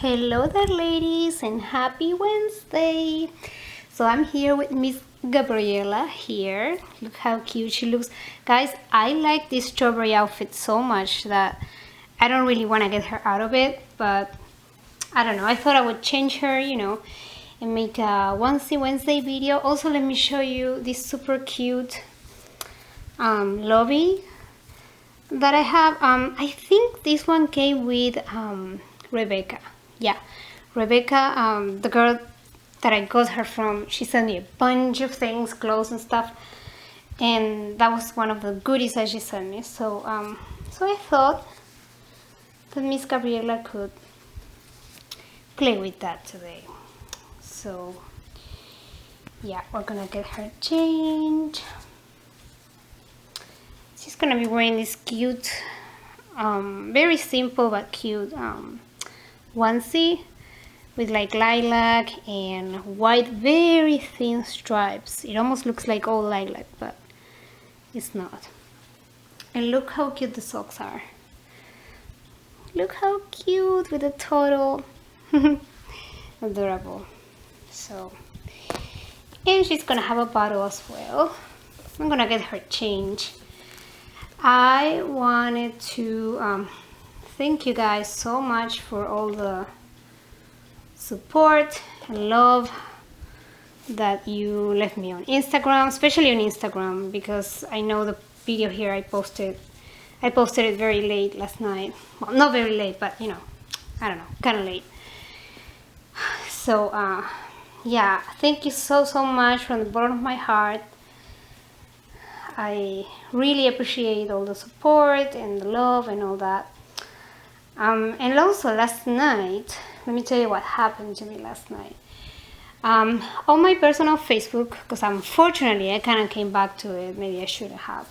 Hello there ladies and happy Wednesday. So I'm here with Miss Gabriella here. Look how cute she looks. Guys, I like this strawberry outfit so much that I don't really want to get her out of it, but I don't know. I thought I would change her, and make a Onesie Wednesday video. Also, let me show you this super cute lobby that I have. I think this one came with Rebecca. Yeah, Rebecca, the girl that I got her from, she sent me a bunch of things, clothes and stuff, and that was one of the goodies that she sent me. So I thought that Miss Gabriella could play with that today. So yeah, we're gonna get her changed. She's gonna be wearing this cute, very simple but cute onesie with like lilac and white, very thin stripes. It almost looks like all lilac, but it's not. And look how cute the socks are. Look how cute with the turtle. Adorable. So, and she's gonna have a bottle as well. I'm gonna get her changed. I wanted to thank you guys so much for all the support and love that you left me on Instagram, especially on Instagram, because I know the video here I posted it very late last night. Well, not very late, but I don't know, kind of late. So yeah, thank you so much from the bottom of my heart. I really appreciate all the support and the love and all that. And also last night, let me tell you what happened to me last night. On my personal Facebook, because unfortunately I kind of came back to it, maybe I shouldn't have.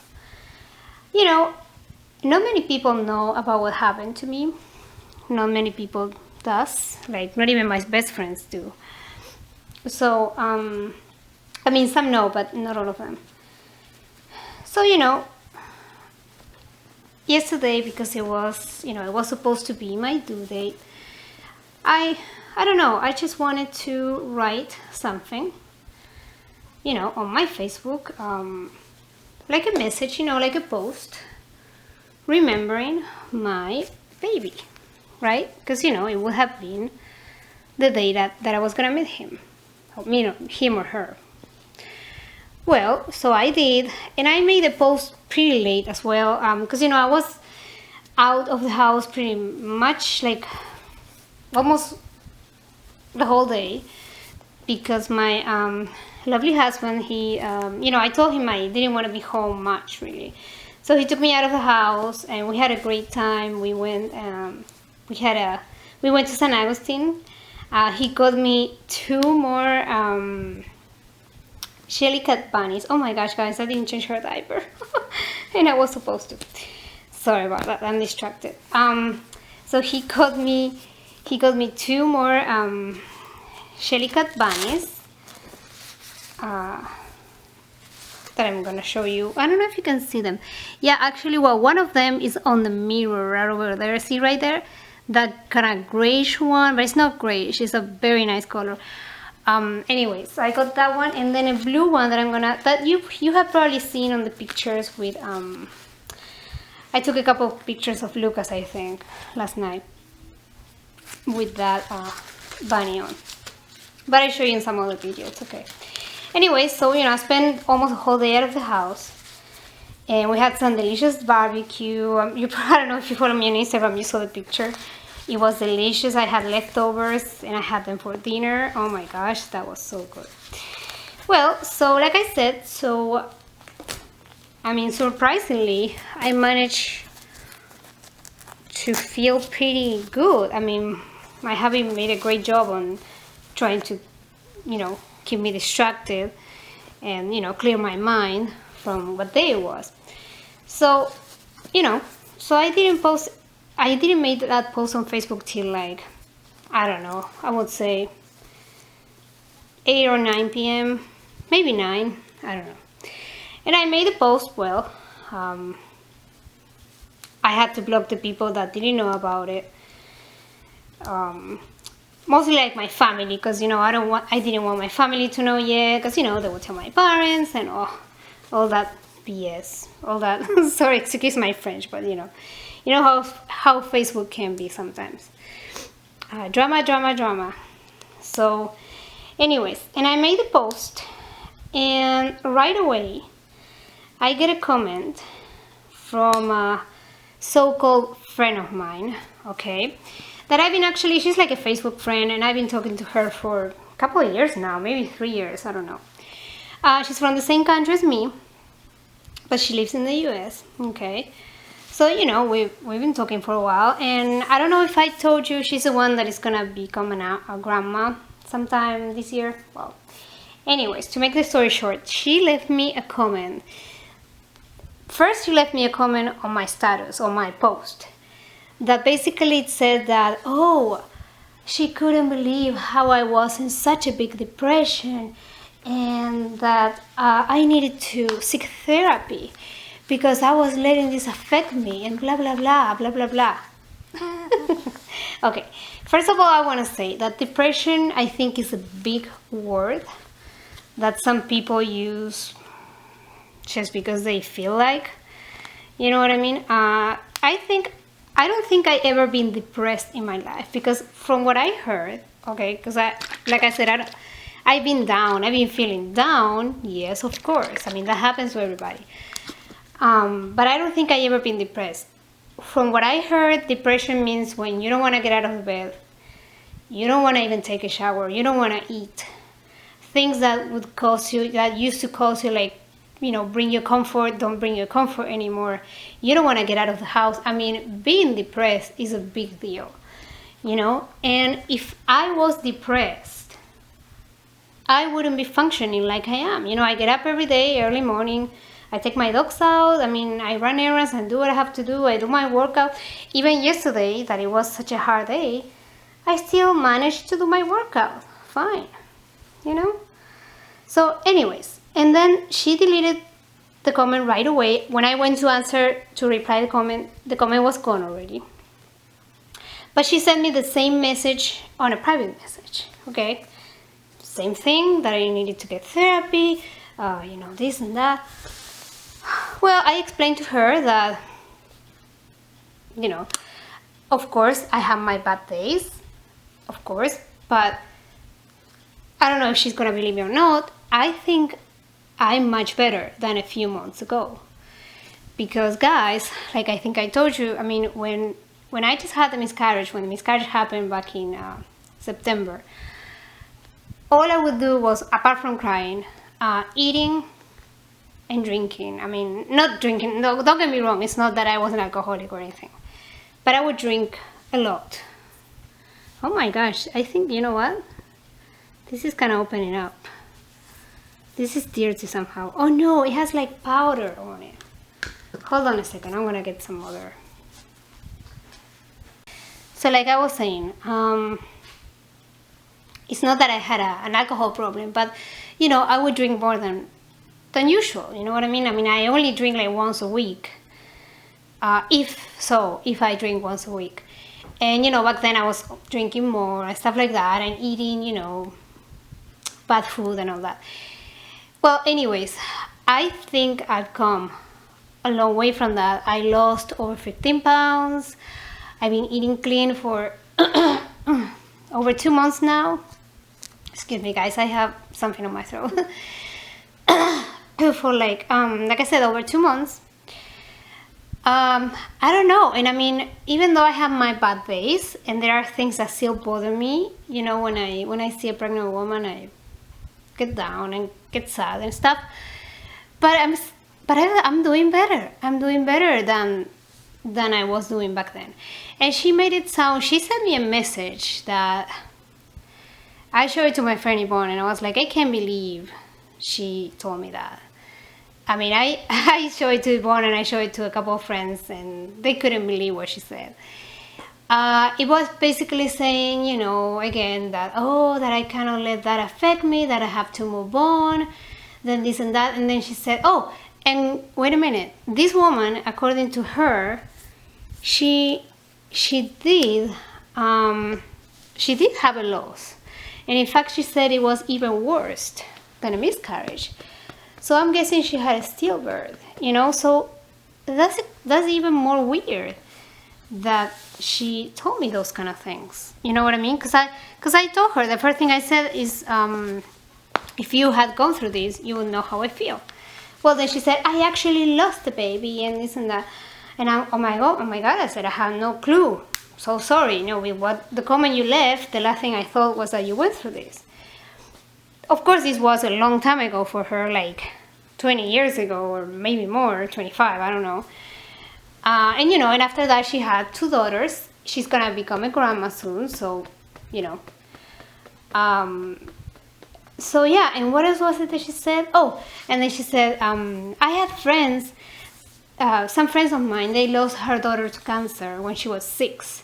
Not many people know about what happened to me. Not many people does, like not even my best friends do. So, I mean, some know, but not all of them. So, yesterday, because it was, it was supposed to be my due date, I don't know, I just wanted to write something, on my Facebook, like a message, like a post, remembering my baby, right? Because, it would have been the day that I was gonna meet him, him or her. Well, so I did, and I made the post pretty late as well, because I was out of the house pretty much, like almost the whole day, because my lovely husband, he I told him I didn't want to be home much really, so he took me out of the house and we had a great time. We went we went to San Agustin. He got me 2 more Shelly cat bunnies. Oh my gosh, guys, I didn't change her diaper. And I was supposed to. Sorry about that, I'm distracted. So he got me 2 more Shelly cat bunnies that I'm gonna show you. I don't know if you can see them. Yeah, actually, well, one of them is on the mirror right over there. See right there? That kind of grayish one, but it's not grayish, it's a very nice color. Anyways, I got that one, and then a blue one that you have probably seen on the pictures with I took a couple of pictures of Lucas, I think, last night with that bunny on, but I show you in some other videos. Okay. Anyway, so I spent almost a whole day out of the house, and we had some delicious barbecue. I don't know if you follow me on Instagram, you saw the picture. It was delicious. I had leftovers and I had them for dinner. Oh my gosh, that was so good. Well, so like I said, surprisingly, I managed to feel pretty good. My hubby made a great job on trying to, keep me distracted and, clear my mind from what day it was. So, so I didn't make that post on Facebook till like, I don't know, I would say 8 or 9 p.m. Maybe 9, I don't know. And I made the post, well, I had to block the people that didn't know about it. mostly like my family, because you know I didn't want my family to know yet, because you know they would tell my parents and all that BS, all that. Sorry, excuse my French, but you know how Facebook can be sometimes. Drama. So, anyways, and I made the post, and right away I get a comment from a so-called friend of mine, okay, that I've been actually, she's like a Facebook friend, and I've been talking to her for a couple of years now, maybe 3 years, I don't know. She's from the same country as me, but she lives in the US, okay. So, you know, we've been talking for a while, and I don't know if I told you, she's the one that is gonna become a grandma sometime this year. Well, anyways, to make the story short, she left me a comment. First, she left me a comment on my status, on my post, that basically it said that, oh, she couldn't believe how I was in such a big depression, and that I needed to seek therapy because I was letting this affect me, and blah blah blah blah blah blah. Okay, first of all, I want to say that depression, I think, is a big word that some people use just because they feel like, you know what I mean. I don't think I ever been depressed in my life, because from what I heard, okay, because like I said, I've been down, I've been feeling down, yes, of course, I mean, that happens to everybody, but I don't think I ever been depressed. From what I heard, depression means when you don't want to get out of bed, you don't want to even take a shower, you don't want to eat, things that would cause you, that used to cause you, like, you know, bring you comfort, don't bring you comfort anymore. You don't want to get out of the house. I mean, being depressed is a big deal, you know. And if I was depressed, I wouldn't be functioning like I am. You know, I get up every day, early morning. I take my dogs out. I mean, I run errands and do what I have to do. I do my workout. Even yesterday, that it was such a hard day, I still managed to do my workout. Fine, you know. So anyways, and then she deleted the comment right away. When I went to reply the comment was gone already. But she sent me the same message on a private message, okay? Same thing, that I needed to get therapy, you know, this and that. Well, I explained to her that, you know, of course I have my bad days, of course, but I don't know if she's gonna believe me or not. I think I'm much better than a few months ago, because guys, like I think I told you, I mean, when I just had the miscarriage, when the miscarriage happened back in September, all I would do was, apart from crying, eating and drinking. I mean, not drinking, no, don't get me wrong, it's not that I was an alcoholic or anything, but I would drink a lot. Oh my gosh, I think, you know what, this is kind of opening up. This is dirty somehow. Oh no, it has like powder on it. Hold on a second, I'm gonna get some other. So like I was saying, it's not that I had an alcohol problem, but you know, I would drink more than usual, you know what I mean? I mean, I only drink like once a week. If I drink once a week. And you know, back then I was drinking more and stuff like that, and eating, you know, bad food and all that. Well, anyways, I think I've come a long way from that. I lost over 15 pounds. I've been eating clean for over 2 months now. Excuse me, guys, I have something on my throat. For like I said, over 2 months. I don't know, and I mean, even though I have my bad days, and there are things that still bother me, you know, when I see a pregnant woman, I get down and get sad and stuff. But I'm doing better. I'm doing better than I was doing back then. And she made it sound. She sent me a message that I showed it to my friend Reborn, and I was like, I can't believe she told me that. I mean, I showed it to Reborn and I showed it to a couple of friends, and they couldn't believe what she said. It was basically saying, you know, again, that, oh, that I cannot let that affect me, that I have to move on, then this and that. And then she said, oh, and wait a minute, this woman, according to her, she she did have a loss. And in fact, she said it was even worse than a miscarriage. So I'm guessing she had a stillbirth, you know, so that's even more weird that she told me those kind of things. You know what I mean? Because I told her, the first thing I said is, if you had gone through this, you would know how I feel. Well, then she said, I actually lost the baby and this and that. And I'm, oh my God, I said, I have no clue. So sorry, you know, with what the comment you left, the last thing I thought was that you went through this. Of course, this was a long time ago for her, like 20 years ago or maybe more, 25, I don't know. And, you know, and after that she had 2 daughters. She's gonna become a grandma soon, so, you know. So yeah, and what else was it that she said? Oh, and then she said, I had friends, some friends of mine, they lost her daughter to cancer when she was 6.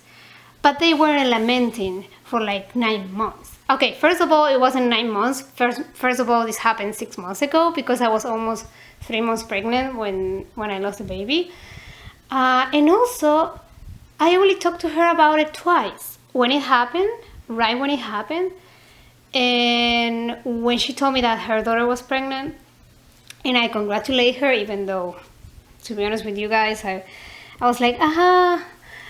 But they weren't lamenting for like 9 months. Okay, first of all, it wasn't 9 months. First of all, this happened 6 months ago because I was almost 3 months pregnant when I lost the baby. And also, I only talked to her about it twice. When it happened, right when it happened, and when she told me that her daughter was pregnant, and I congratulate her, even though, to be honest with you guys, I was like, I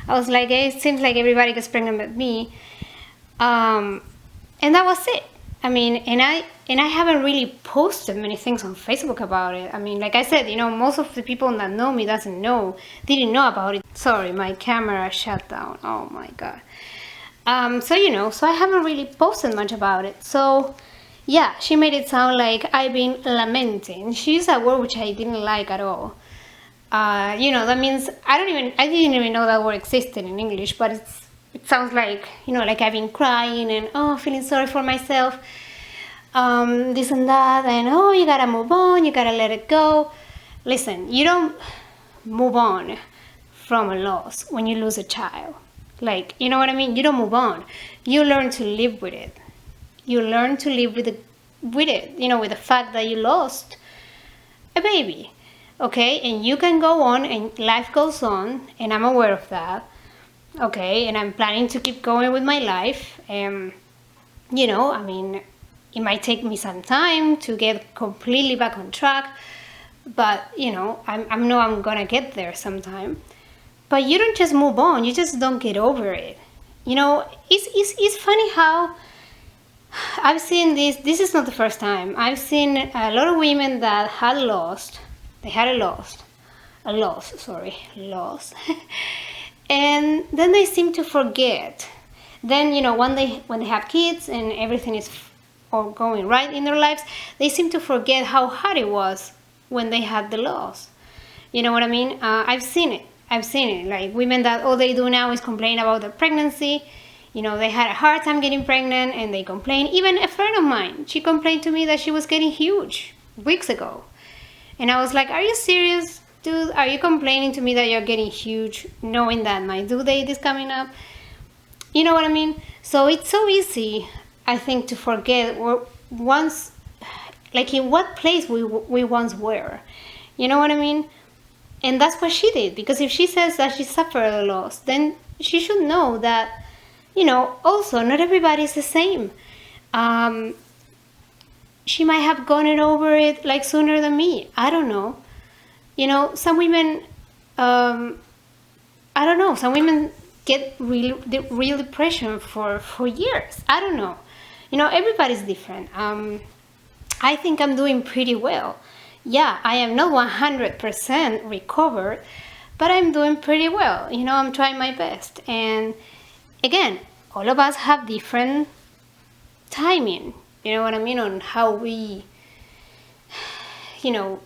was like, it seems like everybody gets pregnant but me. And that was it. I mean, and I haven't really posted many things on Facebook about it. I mean, like I said, you know, most of the people that know me didn't know about it. Sorry, my camera shut down. Oh my God. So, you know, so I haven't really posted much about it. So, yeah, she made it sound like I've been lamenting. She used a word which I didn't like at all. You know, that means, I didn't even know that word existed in English, but it sounds like, you know, like I've been crying and, oh, feeling sorry for myself, this and that, and, oh, you gotta move on, you gotta let it go. Listen, you don't move on from a loss when you lose a child. Like, you know what I mean? You don't move on. You learn to live with it. You learn to live with it, you know, with the fact that you lost a baby. Okay, and you can go on and life goes on, and I'm aware of that. Okay, and I'm planning to keep going with my life. You know, I mean, it might take me some time to get completely back on track, but you know, I know I'm gonna get there sometime. But you don't just move on, you just don't get over it. You know, it's funny how I've seen this is not the first time. I've seen a lot of women that had lost, they had a loss, and then they seem to forget. Then, you know, when they have kids and everything is all going right in their lives, they seem to forget how hard it was when they had the loss. You know what I mean? I've seen it. Like women that all they do now is complain about their pregnancy. You know, they had a hard time getting pregnant and they complain. Even a friend of mine, she complained to me that she was getting huge weeks ago. And I was like, are you serious, dude? Are you complaining to me that you're getting huge knowing that my due date is coming up? You know what I mean? So it's so easy, I think, to forget once, like in what place we once were. You know what I mean? And that's what she did. Because if she says that she suffered a loss, then she should know that, you know, also not everybody is the same. She might have gotten over it like sooner than me. I don't know. You know, some women, I don't know, some women get real depression for years. I don't know. You know, everybody's different. I think I'm doing pretty well. Yeah, I am not 100% recovered, but I'm doing pretty well. You know, I'm trying my best. And again, all of us have different timing. You know what I mean? On how we, you know,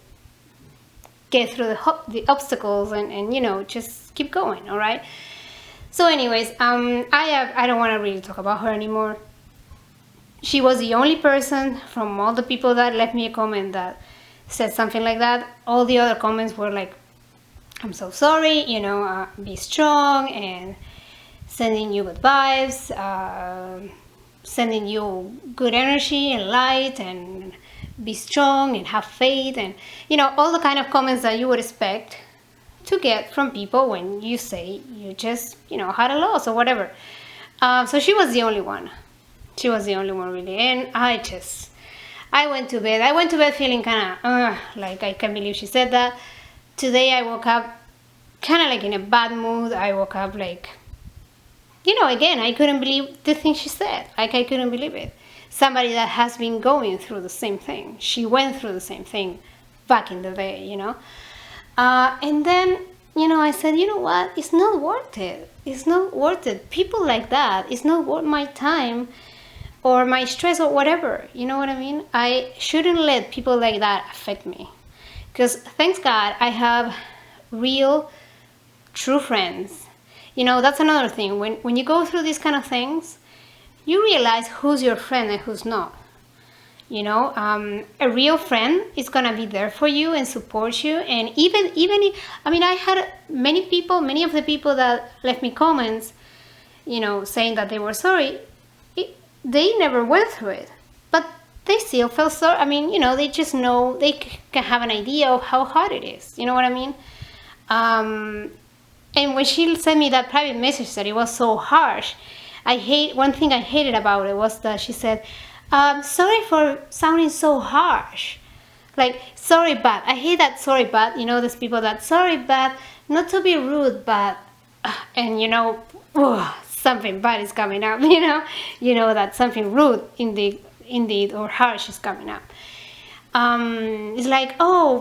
get through the obstacles and you know, just keep going, all right? So anyways, I don't want to really talk about her anymore. She was the only person from all the people that left me a comment that said something like that. All the other comments were like, I'm so sorry, you know, be strong, and sending you good vibes, sending you good energy and light, and be strong and have faith, and you know, all the kind of comments that you would expect to get from people when you say you just, you know, had a loss or whatever. So she was the only one. She was the only one really. And I went to bed. I went to bed feeling kind of, like I can't believe she said that. Today I woke up kind of like in a bad mood. I woke up like, again, I couldn't believe the thing she said. Like I couldn't believe it. Somebody that has been going through the same thing. She went through the same thing back in the day, And then, I said, you know what? It's not worth it. It's not worth it. People like that, it's not worth my time or my stress or whatever. You know what I mean? I shouldn't let people like that affect me. Because thanks God, I have real, true friends. That's another thing. When you go through these kind of things, you realize who's your friend and who's not. A real friend is gonna be there for you and support you. And even if, I had many of the people that left me comments, saying that they were sorry. They never went through it, but they still felt sorry. They just know, they can have an idea of how hard it is. You know what I mean? And when she sent me that private message that it was so harsh, one thing I hated about it was that she said, sorry for sounding so harsh. Like, sorry, but. I hate that sorry, but. There's people that, sorry, but, not to be rude, but, and something bad is coming up, that something rude indeed or harsh is coming up. It's like,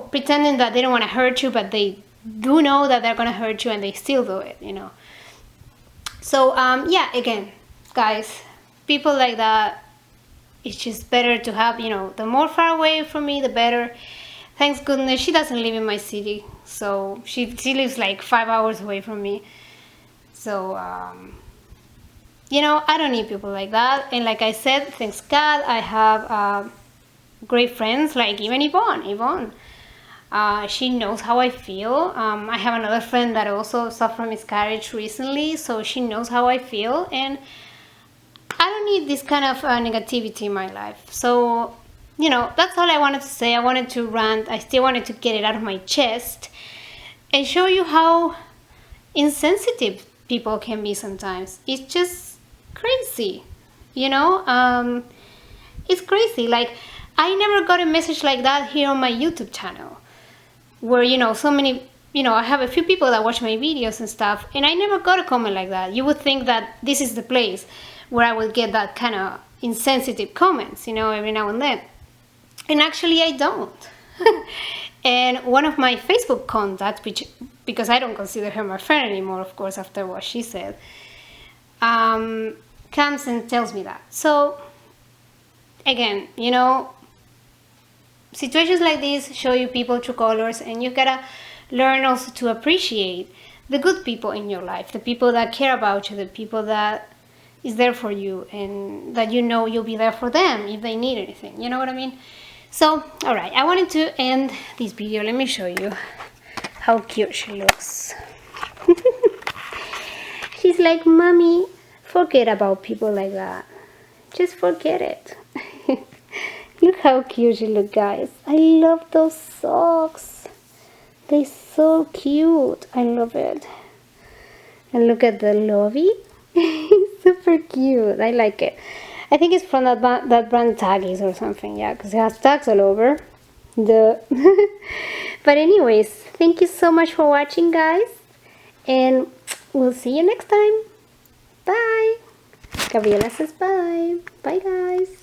pretending that they don't want to hurt you, but they do know that they're going to hurt you and they still do it, So, again, guys, people like that, it's just better to have, the more far away from me, the better. Thanks goodness, she doesn't live in my city, so she lives like 5 hours away from me. So, I don't need people like that. And like I said, thanks God, I have great friends like even Yvonne. She knows how I feel. I have another friend that also suffered miscarriage recently, so she knows how I feel. And I don't need this kind of negativity in my life. So, that's all I wanted to say. I wanted to rant. I still wanted to get it out of my chest and show you how insensitive people can be sometimes. It's just crazy, it's crazy. Like, I never got a message like that here on my YouTube channel where, so many, I have a few people that watch my videos and stuff, and I never got a comment like that. You would think that this is the place where I would get that kind of insensitive comments, every now and then. And actually I don't. And one of my Facebook contacts, because I don't consider her my friend anymore, of course, after what she said, comes and tells me that. So, again, situations like this show you people true colors, and you gotta learn also to appreciate the good people in your life, the people that care about you, the people that is there for you, and that you'll be there for them if they need anything. You know what I mean? So, alright, I wanted to end this video. Let me show you how cute she looks. She's like, Mommy, forget about people like that. Just forget it. Look how cute she looks, guys. I love those socks. They're so cute. I love it. And look at the lobby. Super cute. I like it. I think it's from that brand Taggies or something. Yeah, because it has tags all over. But anyways, thank you so much for watching, guys. And we'll see you next time. Bye. Gabriella says bye. Bye, guys.